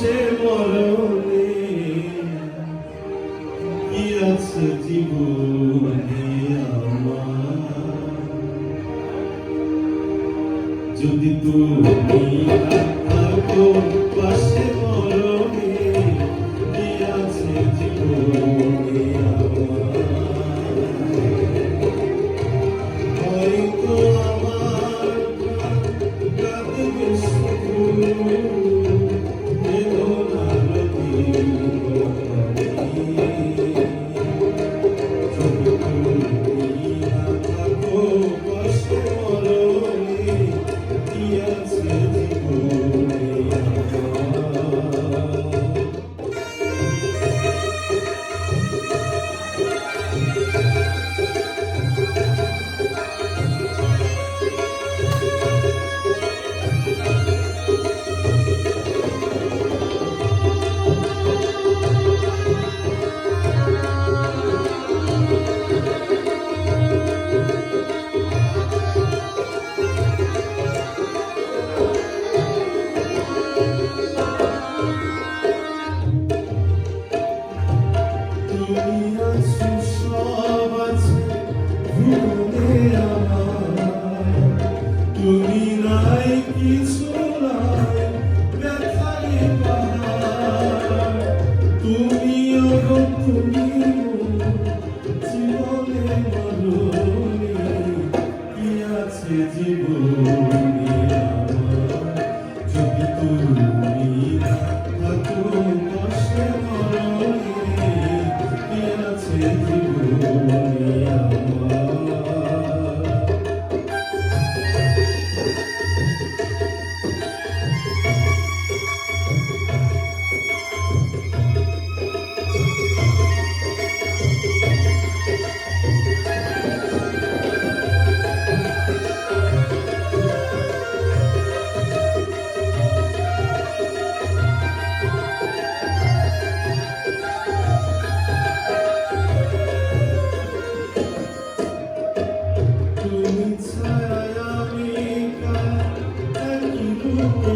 পাশে মরণে কি আছে জীবনে আমার, যদি তুমি থাকো পাশে মরণে কি আছে জীবনে আমার, হয়তো আমার কাঁদবে শুধু বেদনার যদি তুমি না থাকো পাশে মরণে কি আছে জীবনে আমার। তুমি নাই কিছু নাই ব্যথারি পাহাড়, তুমি তুমি জীবনে মরণে কি আছে জীবনে আমার, যদি তুমি থাকো পাশে মরণে কি আছে জীবনে আমার। তুমি ছায়া আমি একই রূপে